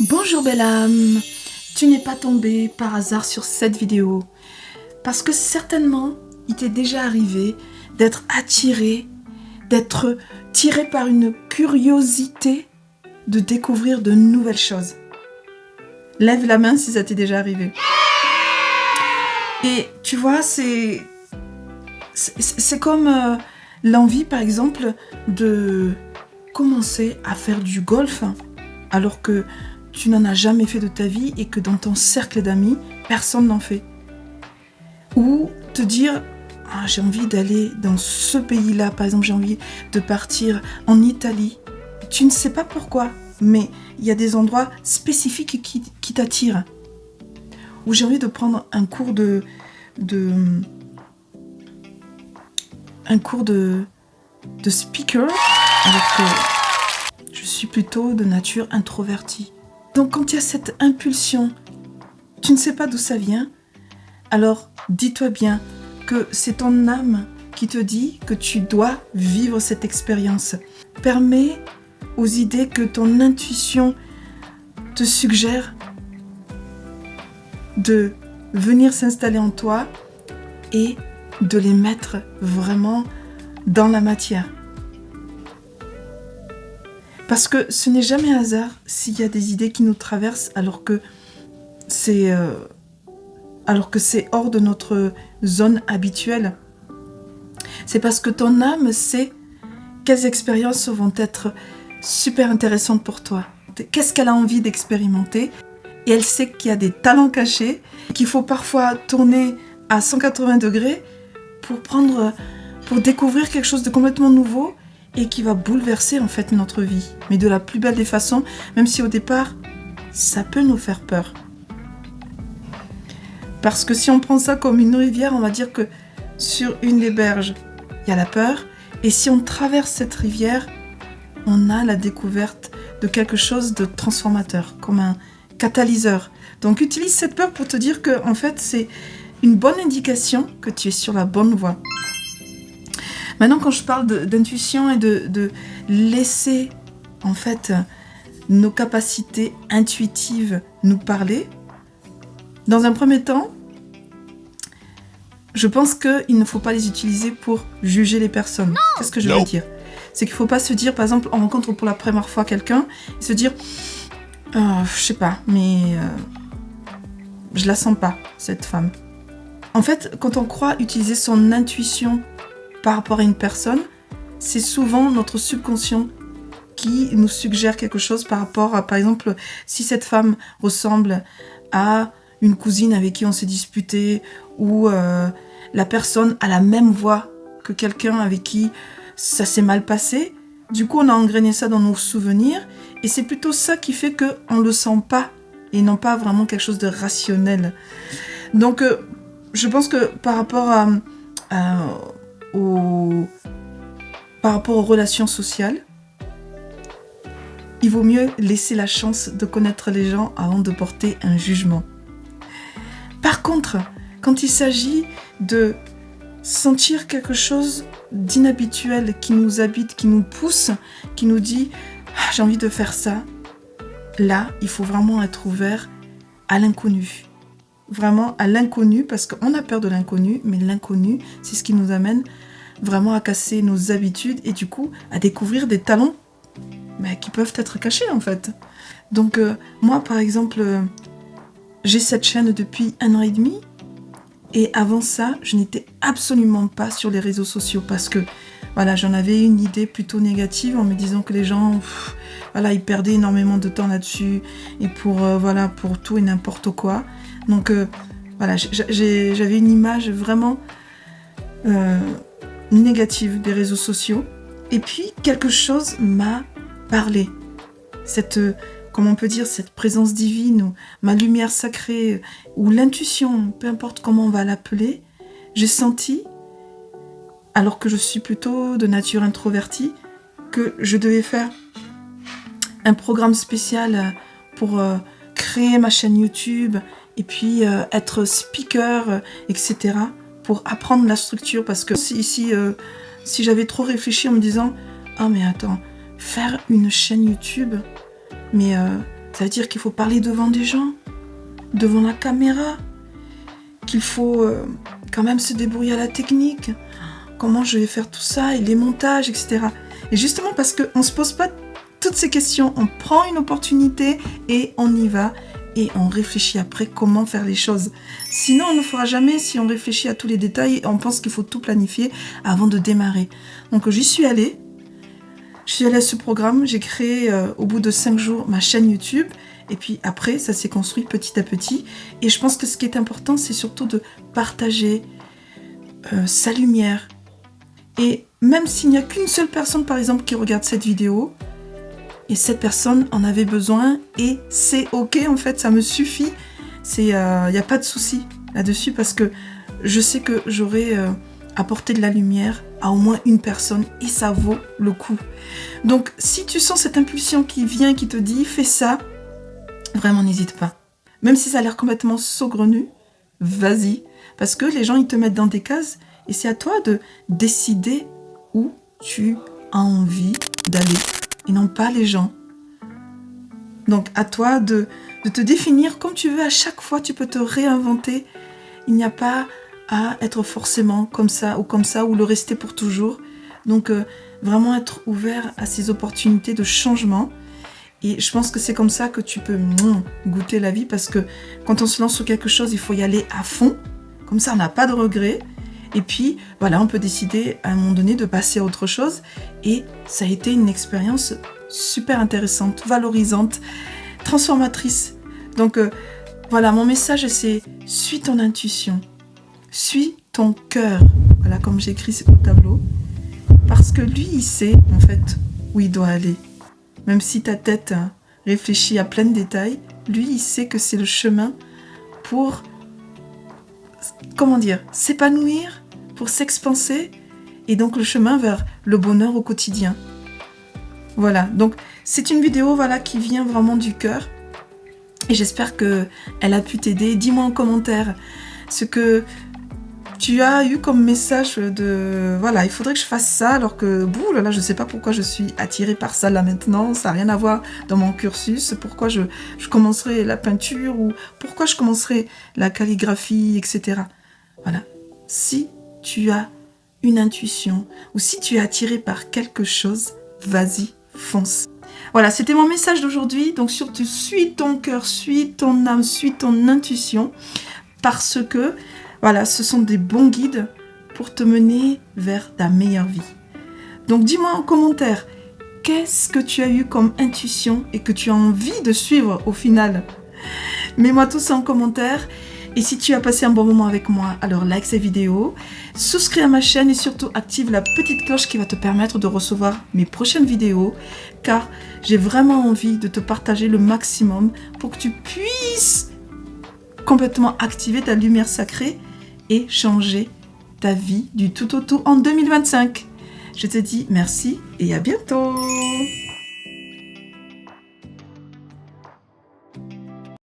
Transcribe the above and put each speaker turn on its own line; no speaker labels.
Bonjour belle âme, tu n'es pas tombée par hasard sur cette vidéo parce que certainement il t'est déjà arrivé d'être attiré, d'être tiré par une curiosité de découvrir de nouvelles choses. Lève la main si ça t'est déjà arrivé. Et tu vois, c'est comme l'envie par exemple de commencer à faire du golf alors que tu n'en as jamais fait de ta vie et que dans ton cercle d'amis, personne n'en fait. Ou te dire, ah, j'ai envie d'aller dans ce pays-là, par exemple, j'ai envie de partir en Italie. Tu ne sais pas pourquoi, mais il y a des endroits spécifiques qui t'attirent. Ou j'ai envie de prendre un cours de speaker, alors que je suis plutôt de nature introvertie. Donc quand il y a cette impulsion, tu ne sais pas d'où ça vient, alors dis-toi bien que c'est ton âme qui te dit que tu dois vivre cette expérience. Permets aux idées que ton intuition te suggère de venir s'installer en toi et de les mettre vraiment dans la matière. Parce que ce n'est jamais hasard s'il y a des idées qui nous traversent alors que c'est hors de notre zone habituelle. C'est parce que ton âme sait quelles expériences vont être super intéressantes pour toi. Qu'est-ce qu'elle a envie d'expérimenter? Et elle sait qu'il y a des talents cachés, qu'il faut parfois tourner à 180 degrés pour découvrir quelque chose de complètement nouveau et qui va bouleverser en fait notre vie. Mais de la plus belle des façons, même si au départ, ça peut nous faire peur. Parce que si on prend ça comme une rivière, on va dire que sur une des berges, il y a la peur. Et si on traverse cette rivière, on a la découverte de quelque chose de transformateur, comme un catalyseur. Donc utilise cette peur pour te dire que en fait, c'est une bonne indication que tu es sur la bonne voie. Maintenant, quand je parle d'intuition et de laisser en fait nos capacités intuitives nous parler, dans un premier temps, je pense qu'il ne faut pas les utiliser pour juger les personnes. Qu'est-ce que je veux dire? C'est qu'il ne faut pas se dire, par exemple, on rencontre pour la première fois quelqu'un, et se dire, je sais pas, mais je la sens pas, cette femme. En fait, quand on croit utiliser son intuition par rapport à une personne, c'est souvent notre subconscient qui nous suggère quelque chose par rapport à, par exemple, si cette femme ressemble à une cousine avec qui on s'est disputé, ou la personne a la même voix que quelqu'un avec qui ça s'est mal passé. Du coup, on a engrainé ça dans nos souvenirs, et c'est plutôt ça qui fait qu'on ne le sent pas, et non pas vraiment quelque chose de rationnel. Donc, je pense que par rapport aux relations sociales, il vaut mieux laisser la chance de connaître les gens avant de porter un jugement. Par contre, quand il s'agit de sentir quelque chose d'inhabituel qui nous habite, qui nous pousse, qui nous dit « j'ai envie de faire ça », là, il faut vraiment être ouvert à l'inconnu. Vraiment à l'inconnu, parce qu'on a peur de l'inconnu, mais l'inconnu, c'est ce qui nous amène vraiment à casser nos habitudes et du coup à découvrir des talents qui peuvent être cachés en fait. Donc moi par exemple, j'ai cette chaîne depuis 1 an et demi, et avant ça, je n'étais absolument pas sur les réseaux sociaux parce que voilà, j'en avais une idée plutôt négative en me disant que les gens ils perdaient énormément de temps là-dessus et pour tout et n'importe quoi. Donc j'avais une image vraiment négative des réseaux sociaux. Et puis quelque chose m'a parlé. Comment on peut dire, cette présence divine, ou ma lumière sacrée, ou l'intuition, peu importe comment on va l'appeler, j'ai senti, alors que je suis plutôt de nature introvertie, que je devais faire un programme spécial pour créer ma chaîne YouTube, et puis être speaker, etc., pour apprendre la structure. Parce que si j'avais trop réfléchi en me disant « Ah mais attends, faire une chaîne YouTube, mais Ça veut dire qu'il faut parler devant des gens, devant la caméra, qu'il faut quand même se débrouiller à la technique. Comment je vais faire tout ça et les montages, etc. Et justement parce qu'on ne se pose pas toutes ces questions, on prend une opportunité et on y va et on réfléchit après comment faire les choses. Sinon, on ne fera jamais si on réfléchit à tous les détails et on pense qu'il faut tout planifier avant de démarrer. Donc j'y suis allée. Je suis allée à ce programme, j'ai créé au bout de 5 jours ma chaîne YouTube et puis après ça s'est construit petit à petit et je pense que ce qui est important c'est surtout de partager sa lumière et même s'il n'y a qu'une seule personne par exemple qui regarde cette vidéo et cette personne en avait besoin et c'est ok en fait, ça me suffit, il n'y a pas de souci là-dessus parce que je sais que j'aurai apporté de la lumière à au moins une personne et ça vaut le coup. Donc si tu sens cette impulsion qui vient, qui te dit fais ça, vraiment n'hésite pas. Même si ça a l'air complètement saugrenu, vas-y. Parce que les gens ils te mettent dans des cases et c'est à toi de décider où tu as envie d'aller et non pas les gens. Donc à toi de te définir comme tu veux, à chaque fois tu peux te réinventer. Il n'y a pas à être forcément comme ça ou le rester pour toujours. Donc vraiment être ouvert à ces opportunités de changement. Et je pense que c'est comme ça que tu peux goûter la vie parce que quand on se lance sur quelque chose, il faut y aller à fond. Comme ça, on n'a pas de regrets. Et puis, voilà, on peut décider à un moment donné de passer à autre chose. Et ça a été une expérience super intéressante, valorisante, transformatrice. Donc voilà, mon message c'est suis ton intuition. Suis ton cœur, voilà comme j'écris au tableau, parce que lui, il sait en fait où il doit aller. Même si ta tête réfléchit à plein de détails, lui, il sait que c'est le chemin pour, s'épanouir, pour s'expanser, et donc le chemin vers le bonheur au quotidien. Voilà, donc c'est une vidéo qui vient vraiment du cœur, et j'espère qu'elle a pu t'aider. Dis-moi en commentaire ce que tu as eu comme message de il faudrait que je fasse ça alors que je sais pas pourquoi je suis attirée par ça là maintenant, ça n'a rien à voir dans mon cursus, pourquoi je commencerai la peinture ou pourquoi je commencerai la calligraphie, etc. Voilà, si tu as une intuition ou si tu es attiré par quelque chose, vas-y, fonce. Voilà, c'était mon message d'aujourd'hui, donc surtout suis ton cœur, suis ton âme, suis ton intuition parce que ce sont des bons guides pour te mener vers ta meilleure vie. Donc dis-moi en commentaire, qu'est-ce que tu as eu comme intuition et que tu as envie de suivre au final? Mets-moi tout ça en commentaire. Et si tu as passé un bon moment avec moi, alors like cette vidéo, souscris à ma chaîne et surtout active la petite cloche qui va te permettre de recevoir mes prochaines vidéos, car j'ai vraiment envie de te partager le maximum pour que tu puisses complètement activer ta lumière sacrée et changer ta vie du tout au tout en 2025. Je te dis merci et à bientôt.